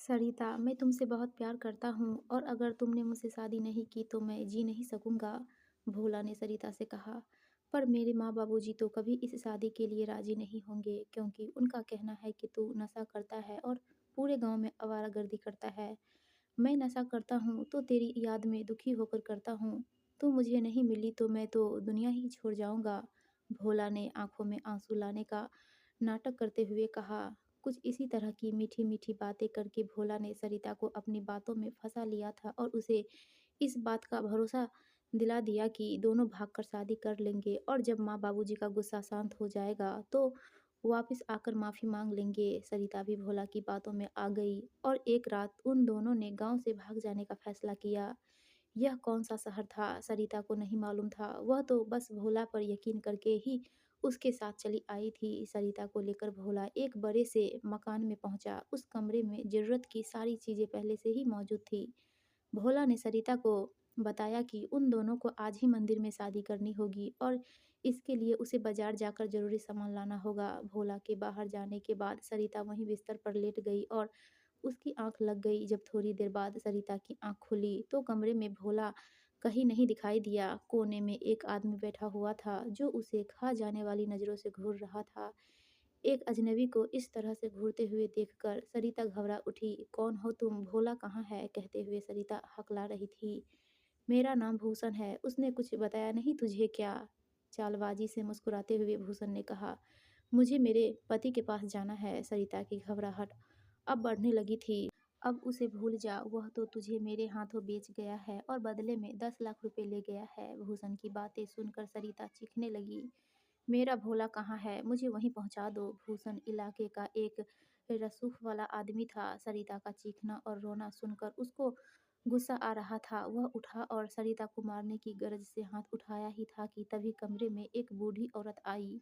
सरिता, मैं तुमसे बहुत प्यार करता हूँ और अगर तुमने मुझसे शादी नहीं की तो मैं जी नहीं सकूँगा, भोला ने सरिता से कहा। पर मेरे माँ बाबूजी तो कभी इस शादी के लिए राजी नहीं होंगे क्योंकि उनका कहना है कि तू नशा करता है और पूरे गांव में आवारागर्दी करता है। मैं नशा करता हूँ तो तेरी याद में दुखी होकर करता हूँ। तू मुझे नहीं मिली तो मैं तो दुनिया ही छोड़ जाऊँगा, भोला ने आंखों में आंसू लाने का नाटक करते हुए कहा। कुछ इसी तरह की मीठी-मीठी बातें करके भोला ने सरिता को अपनी बातों में फँसा लिया था और उसे इस बात का भरोसा दिला दिया कि दोनों भागकर शादी कर लेंगे और जब माँ बाबूजी का गुस्सा शांत हो जाएगा तो वापस आकर माफ़ी माँग लेंगे। सरिता भी भोला की बातों में आ गई और एक रात उन दोनों ने गाँव से भाग जाने का फैसला किया। यह कौन-सा शहर था, सरिता को नहीं मालूम था। वह तो बस भोला पर यकीन करके ही उसके साथ चली आई थी। सरिता को लेकर भोला एक बड़े से मकान में पहुंचा। उस कमरे में ज़रूरत की सारी चीज़ें पहले से ही मौजूद थी। भोला ने सरिता को बताया कि उन दोनों को आज ही मंदिर में शादी करनी होगी और इसके लिए उसे बाजार जाकर ज़रूरी सामान लाना होगा। भोला के बाहर जाने के बाद सरिता वहीं बिस्तर पर लेट गई और उसकी आँख लग गई। जब थोड़ी देर बाद सरिता की आँख खुली तो कमरे में भोला कहीं नहीं दिखाई दिया। कोने में एक आदमी बैठा हुआ था जो उसे खा जाने वाली नज़रों से घूर रहा था। एक अजनबी को इस तरह से घूरते हुए देखकर सरिता घबरा उठी। "कौन हो तुम? भोला कहाँ है?" कहते हुए सरिता हकला रही थी। "मेरा नाम भूषण है। उसने कुछ बताया नहीं तुझे क्या?" चालबाजी से मुस्कुराते हुए भूषण ने कहा। "मुझे मेरे पति के पास जाना है।" सरिता की घबराहट अब बढ़ने लगी थी। "अब उसे भूल जा, वह तो तुझे मेरे हाथों बेच गया है और बदले में 10 लाख रुपए ले गया है।" भूषण की बातें सुनकर सरिता चीखने लगी। "मेरा भोला कहाँ है? मुझे वहीं पहुँचा दो।" भूषण इलाके का एक रसूख वाला आदमी था। सरिता का चीखना और रोना सुनकर उसको गुस्सा आ रहा था। वह उठा और सरिता को मारने की गरज से हाथ उठाया ही था कि तभी कमरे में एक बूढ़ी औरत आई।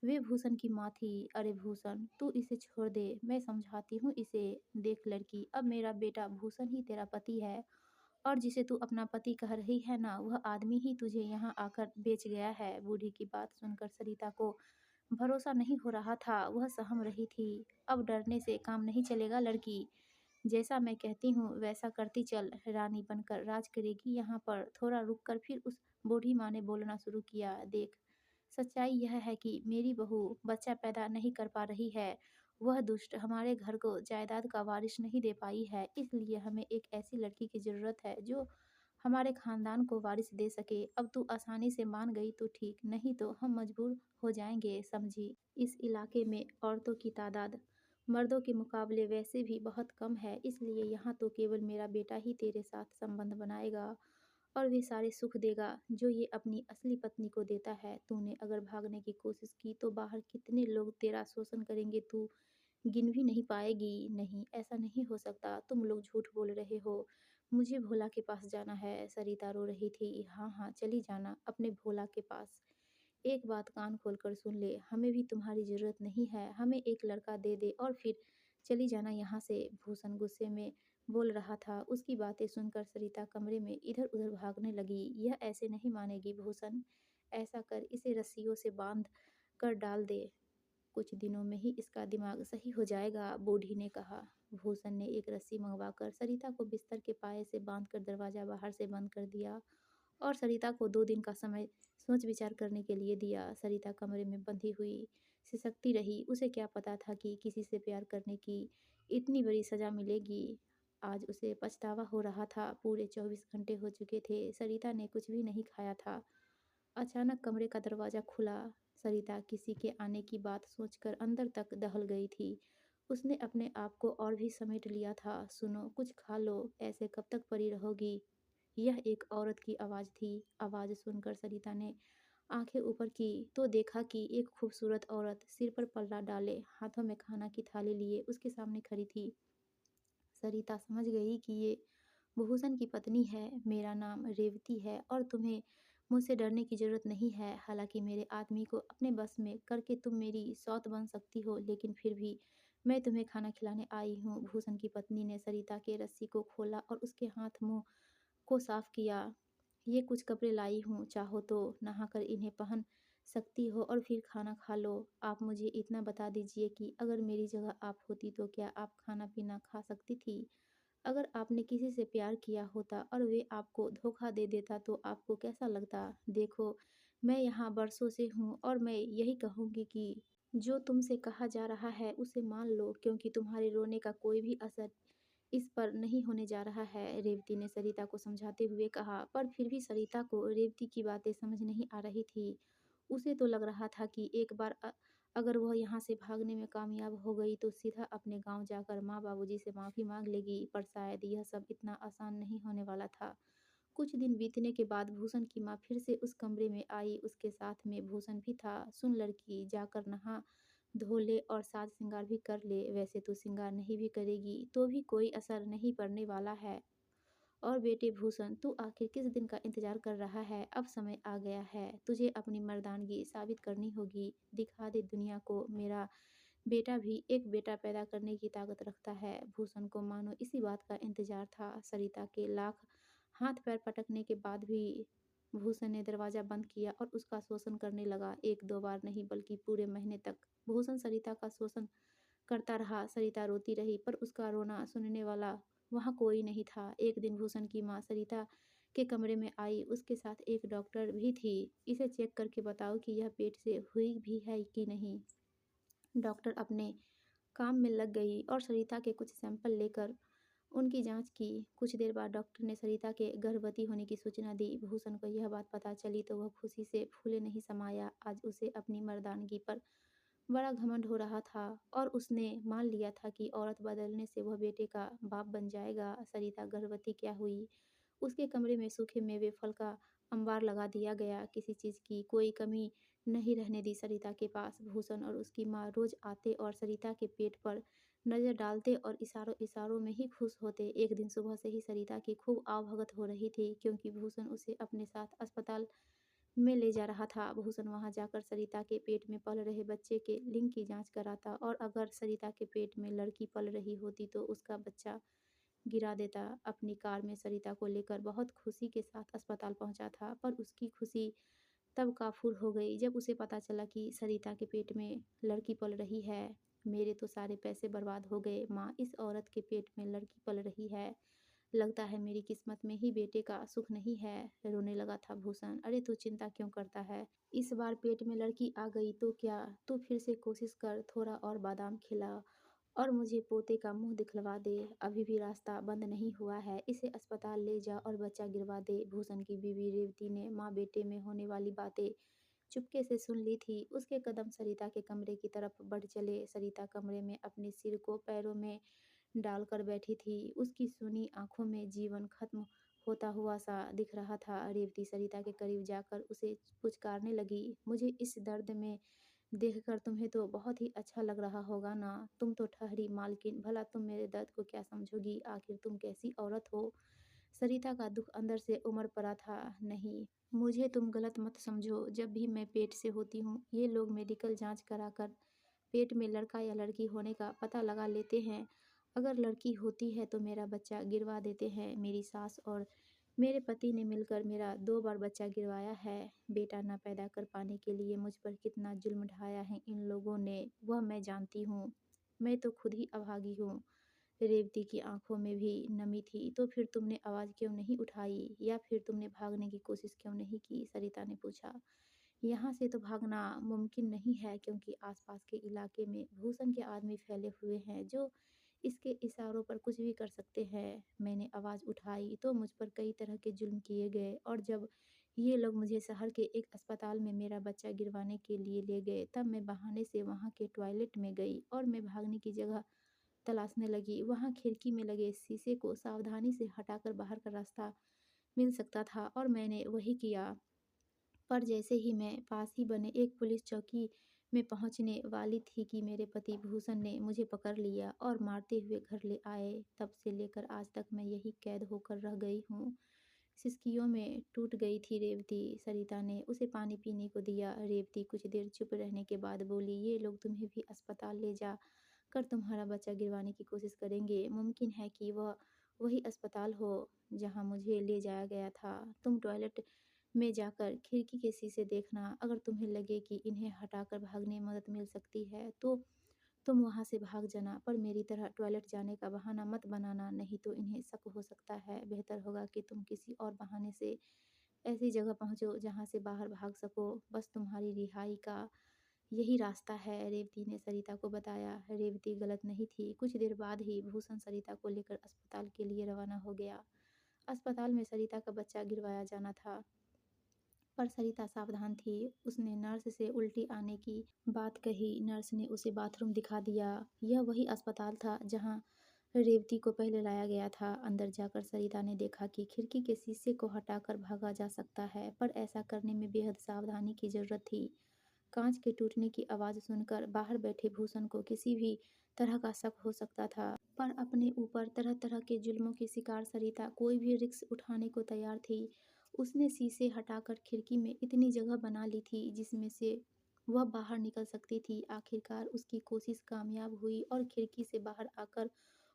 वे भूषण की माँ थी। "अरे भूषण, तू इसे छोड़ दे, मैं समझाती हूँ इसे। देख लड़की, अब मेरा बेटा भूषण ही तेरा पति है और जिसे तू अपना पति कह रही है ना, वह आदमी ही तुझे यहाँ आकर बेच गया है।" बूढ़ी की बात सुनकर सरिता को भरोसा नहीं हो रहा था। वह सहम रही थी। "अब डरने से काम नहीं चलेगा लड़की। जैसा मैं कहती हूँ वैसा करती चल, रानी बनकर राज करेगी यहाँ पर।" थोड़ा रुककर फिर उस बूढ़ी माँ ने बोलना शुरू किया। "देख, सच्चाई यह है कि मेरी बहू बच्चा पैदा नहीं कर पा रही है। वह दुष्ट हमारे घर को जायदाद का वारिस नहीं दे पाई है। इसलिए हमें एक ऐसी लड़की की ज़रूरत है जो हमारे खानदान को वारिस दे सके। अब तू आसानी से मान गई तो ठीक, नहीं तो हम मजबूर हो जाएंगे, समझी। इस इलाके में औरतों की तादाद मर्दों के मुकाबले वैसे भी बहुत कम है, इसलिए यहाँ तो केवल मेरा बेटा ही तेरे साथ संबंध बनाएगा और वे सारे सुख देगा जो ये अपनी असली पत्नी को देता है। तूने अगर भागने की कोशिश की तो बाहर कितने लोग तेरा शोषण करेंगे, तू गिन भी नहीं पाएगी। नहीं, ऐसा नहीं हो सकता, तुम लोग झूठ बोल रहे हो। मुझे भोला के पास जाना है।" सरिता रो रही थी। "हाँ हाँ, चली जाना अपने भोला के पास। एक बात कान खोलकर सुन ले, हमें भी तुम्हारी ज़रूरत नहीं है। हमें एक लड़का दे दे और फिर चली जाना यहाँ से।" भूषण गुस्से में बोल रहा था। उसकी बातें सुनकर सरिता कमरे में इधर-उधर भागने लगी। "यह ऐसे नहीं मानेगी भूषण, ऐसा कर इसे रस्सियों से बाँध कर डाल दे। कुछ दिनों में ही इसका दिमाग सही हो जाएगा," बूढ़ी ने कहा। भूषण ने एक रस्सी मंगवाकर सरिता को बिस्तर के पाए से बाँधकर दरवाज़ा बाहर से बंद कर दिया और सरिता को 2 दिन का समय सोच विचार करने के लिए दिया। सरिता कमरे में बंधी हुई सिसकती रही। उसे क्या पता था कि किसी से प्यार करने की इतनी बड़ी सज़ा मिलेगी। आज उसे पछतावा हो रहा था। पूरे 24 घंटे हो चुके थे। सरिता ने कुछ भी नहीं खाया था। अचानक कमरे का दरवाज़ा खुला। सरिता किसी के आने की बात सोचकर अंदर तक दहल गई थी। उसने अपने आप को और भी समेट लिया था। "सुनो, कुछ खा लो, ऐसे कब तक पड़ी रहोगी?" यह एक औरत की आवाज़ थी। आवाज़ सुनकर सरिता ने आंखें ऊपर की तो देखा कि एक खूबसूरत औरत सिर पर पल्ला डाले, हाथों में खाना की थाली लिए उसके सामने खड़ी थी। सरिता समझ गई कि ये भूषण की पत्नी है। "मेरा नाम रेवती है और तुम्हें मुझसे डरने की ज़रूरत नहीं है। हालांकि मेरे आदमी को अपने बस में करके तुम मेरी सौत बन सकती हो, लेकिन फिर भी मैं तुम्हें खाना खिलाने आई हूँ।" भूषण की पत्नी ने सरिता के रस्सी को खोला और उसके हाथ मुंह को साफ किया। "ये कुछ कपड़े लाई हूँ, चाहो तो नहाकर इन्हें पहन सकती हो और फिर खाना खा लो। आप मुझे इतना बता दीजिए कि अगर मेरी जगह आप होती तो क्या आप खाना-पीना खा सकती थी? अगर आपने किसी से प्यार किया होता और वे आपको धोखा दे देता तो आपको कैसा लगता? देखो, मैं यहाँ बरसों से हूँ और मैं यही कहूँगी कि जो तुमसे कहा जा रहा है उसे मान लो, क्योंकि तुम्हारे रोने का कोई भी असर इस पर नहीं होने जा रहा है, रेवती ने सरिता को समझाते हुए कहा। पर फिर भी सरिता को रेवती की बातें समझ नहीं आ रही थी। उसे तो लग रहा था कि एक बार अगर वह यहाँ से भागने में कामयाब हो गई तो सीधा अपने गाँव जाकर माँ-बाबूजी से माफ़ी माँग लेगी, पर शायद यह सब इतना आसान नहीं होने वाला था। कुछ दिन बीतने के बाद भूषण की माँ फिर से उस कमरे में आई, उसके साथ में भूषण भी था। सुन लड़की, जाकर नहा धो ले और साज श्रृंगार भी कर ले, वैसे तो श्रृंगार नहीं भी करेगी तो भी कोई असर नहीं पड़ने वाला है। और बेटे भूषण, तू आखिर किस दिन का इंतजार कर रहा है? अब समय आ गया है, तुझे अपनी मर्दानगी साबित करनी होगी। दिखा दे दुनिया को, मेरा बेटा भी एक बेटा पैदा करने की ताकत रखता है। भूषण को मानो इसी बात का इंतजार था। सरिता के लाख हाथ पैर पटकने के बाद भी भूषण ने दरवाजा बंद किया और उसका शोषण करने लगा। एक दो बार नहीं बल्कि पूरे महीने तक भूषण सरिता का शोषण करता रहा। सरिता रोती रही पर उसका रोना सुनने वाला वहाँ कोई नहीं था। एक दिन भूषण की माँ सरिता के कमरे में आई, उसके साथ एक डॉक्टर भी थी। इसे चेक करके बताओ कि यह पेट से हुई भी है कि नहीं। डॉक्टर अपने काम में लग गई और सरिता के कुछ सैंपल लेकर उनकी जांच की। कुछ देर बाद डॉक्टर ने सरिता के गर्भवती होने की सूचना दी। भूषण को यह बात पता चली तो वह खुशी से फूले नहीं समाया। आज उसे अपनी मर्दानगी पर बड़ा घमंड हो रहा था और उसने मान लिया था कि औरत बदलने से वह बेटे का बाप बन जाएगा। सरिता गर्भवती क्या हुई? उसके कमरे में सूखे मेवे फल का अंबार लगा दिया गया। किसी चीज़ की कोई कमी नहीं रहने दी सरिता के पास। भूषण और उसकी माँ रोज आते और सरिता के पेट पर नज़र डालते और इशारों इशारों में ही खुश होते। एक दिन सुबह से ही सरिता की खूब आवभगत हो रही थी, क्योंकि भूषण उसे अपने साथ अस्पताल में ले जा रहा था। भूषण वहां जाकर सरिता के पेट में पल रहे बच्चे के लिंग की जांच कराता और अगर सरिता के पेट में लड़की पल रही होती तो उसका बच्चा गिरा देता। अपनी कार में सरिता को लेकर बहुत खुशी के साथ अस्पताल पहुंचा था, पर उसकी खुशी तब काफूर हो गई जब उसे पता चला कि सरिता के पेट में लड़की पल रही है। मेरे तो सारे पैसे बर्बाद हो गए माँ, इस औरत के पेट में लड़की पल रही है। लगता है मेरी किस्मत में ही बेटे का सुख नहीं है। रोने लगा था भूषण। अरे तू चिंता क्यों करता है? इस बार पेट में लड़की आ गई तो क्या? तू फिर से कोशिश कर, थोड़ा और बादाम खिला और मुझे पोते का मुंह दिखलवा दे। अभी भी रास्ता बंद नहीं हुआ है, इसे अस्पताल ले जा और बच्चा गिरवा दे। भूषण की बीवी रेवती ने माँ बेटे में होने वाली बातें चुपके से सुन ली थी। उसके कदम सरिता के कमरे की तरफ बढ़ चले। सरिता कमरे में अपने सिर को पैरों में डालकर बैठी थी। उसकी सूनी आंखों में जीवन खत्म होता हुआ सा दिख रहा था। रेवती सरिता के करीब जाकर उसे पुचकारने लगी। मुझे इस दर्द में देखकर तुम्हें तो बहुत ही अच्छा लग रहा होगा ना? तुम तो ठहरी मालकिन, भला तुम मेरे दर्द को क्या समझोगी? आखिर तुम कैसी औरत हो? सरिता का दुख अंदर से उमड़ पड़ा था। नहीं, मुझे तुम गलत मत समझो। जब भी मैं पेट से होती हूँ ये लोग मेडिकल जांच कराकर पेट में लड़का या लड़की होने का पता लगा लेते हैं। अगर लड़की होती है तो मेरा बच्चा गिरवा देते हैं। मेरी सास और मेरे पति ने मिलकर मेरा 2 बार बच्चा गिरवाया है। बेटा ना पैदा कर पाने के लिए मुझ पर कितना जुल्म ढाया है इन लोगों ने, वह मैं जानती हूँ। मैं तो खुद ही अभागी हूँ। रेवती की आंखों में भी नमी थी। तो फिर तुमने आवाज़ क्यों नहीं उठाई या फिर तुमने भागने की कोशिश क्यों नहीं की? सरिता ने पूछा। यहाँ से तो भागना मुमकिन नहीं है, क्योंकि आसपास के इलाके में भूषण के आदमी फैले हुए हैं जो इसके इशारों पर कुछ भी कर सकते हैं। मैंने आवाज़ उठाई तो मुझ पर कई तरह के जुल्म किए गए और जब ये लोग मुझे शहर के एक अस्पताल में मेरा बच्चा गिरवाने के लिए ले गए तब मैं बहाने से वहाँ के टॉयलेट में गई और मैं भागने की जगह तलाशने लगी। वहाँ खिड़की में लगे शीशे को सावधानी से हटाकर बाहर का रास्ता मिल सकता था और मैंने वही किया। पर जैसे ही मैं पास ही बने एक पुलिस चौकी में पहुंचने वाली थी कि मेरे पति भूषण ने मुझे पकड़ लिया और मारते हुए घर ले आए। तब से लेकर आज तक मैं यही कैद होकर रह गई हूँ। सिसकियों में टूट गई थी रेवती। सरिता ने उसे पानी पीने को दिया। रेवती कुछ देर चुप रहने के बाद बोली, ये लोग तुम्हें भी अस्पताल ले जा कर तुम्हारा बच्चा गिरवाने की कोशिश करेंगे। मुमकिन है कि वह वही अस्पताल हो जहाँ मुझे ले जाया गया था। तुम टॉयलेट में जाकर खिड़की के शीशे देखना। अगर तुम्हें लगे कि इन्हें हटाकर भागने में मदद मिल सकती है तो तुम वहाँ से भाग जाना, पर मेरी तरह टॉयलेट जाने का बहाना मत बनाना, नहीं तो इन्हें शक हो सकता है। बेहतर होगा कि तुम किसी और बहाने से ऐसी जगह पहुँचो जहाँ से बाहर भाग सको। बस तुम्हारी रिहाई का यही रास्ता है, रेवती ने सरिता को बताया। रेवती गलत नहीं थी। कुछ देर बाद ही भूषण सरिता को लेकर अस्पताल के लिए रवाना हो गया। अस्पताल में सरिता का बच्चा गिरवाया जाना था, पर सरिता सावधान थी। उसने नर्स से उल्टी आने की बात कही। नर्स ने उसे बाथरूम दिखा दिया। यह वही अस्पताल था जहां रेवती को पहले लाया गया था। अंदर जाकर सरिता ने देखा कि खिड़की के शीशे को हटाकर भागा जा सकता है, पर ऐसा करने में बेहद सावधानी की जरूरत थी। कांच के टूटने की आवाज़ सुनकर बाहर बैठे भूषण को किसी भी तरह का शक हो सकता था, पर अपने ऊपर तरह-तरह के जुल्मों की शिकार सरिता कोई भी रिस्क उठाने को तैयार थी। उसने शीशे हटाकर खिड़की में इतनी जगह बना ली थी जिसमें से वह बाहर निकल सकती थी। आखिरकार उसकी कोशिश कामयाब हुई और खिड़की से बाहर आकर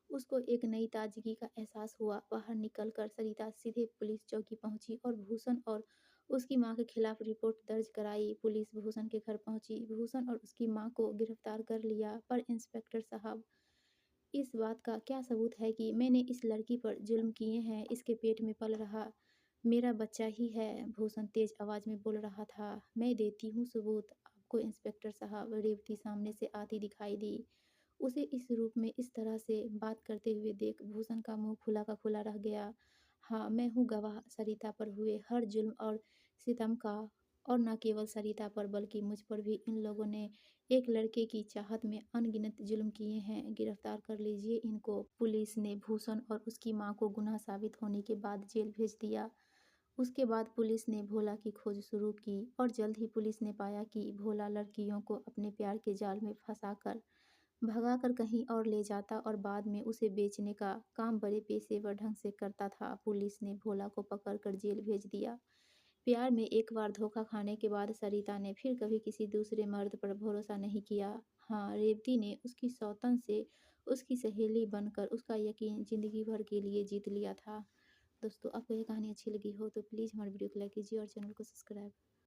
उसको एक नई ताजगी का एहसास हुआ। बाहर निकलकर सरिता सीधे पुलिस चौकी पहुंची और भूषण और उसकी मां के खिलाफ रिपोर्ट दर्ज कराई। पुलिस भूषण के घर पहुंची। भूषण और उसकी मां को गिरफ्तार कर लिया। पर इंस्पेक्टर साहब, इस बात का क्या सबूत है कि मैंने इस लड़की पर जुल्म किए हैं? इसके पेट में पल रहा मेरा बच्चा ही है। भूषण तेज आवाज में बोल रहा था। मैं देती हूँ सबूत आपको इंस्पेक्टर साहब। रेवती सामने से आती दिखाई दी। उसे इस रूप में इस तरह से बात करते हुए देख भूषण का मुंह खुला का खुला रह गया। हाँ, मैं हूँ गवाह सरिता पर हुए हर जुल्म और सितम का। और न केवल सरिता पर बल्कि मुझ पर भी इन लोगों ने एक लड़के की चाहत में अनगिनत जुल्म किए हैं। गिरफ्तार कर लीजिए इनको। पुलिस ने भूषण और उसकी मां को गुनाह साबित होने के बाद जेल भेज दिया। उसके बाद पुलिस ने भोला की खोज शुरू की और जल्द ही पुलिस ने पाया कि भोला लड़कियों को अपने प्यार के जाल में फंसाकर भगाकर कहीं और ले जाता और बाद में उसे बेचने का काम बड़े पेशेवर ढंग से करता था। पुलिस ने भोला को पकड़कर जेल भेज दिया। प्यार में एक बार धोखा खाने के बाद सरिता ने फिर कभी किसी दूसरे मर्द पर भरोसा नहीं किया। हाँ, रेवती ने उसकी सौतन से उसकी सहेली बनकर उसका यकीन जिंदगी भर के लिए जीत लिया था। दोस्तों, आपको ये कहानी अच्छी लगी हो तो प्लीज़ हमारे वीडियो को लाइक कीजिए और चैनल को सब्सक्राइब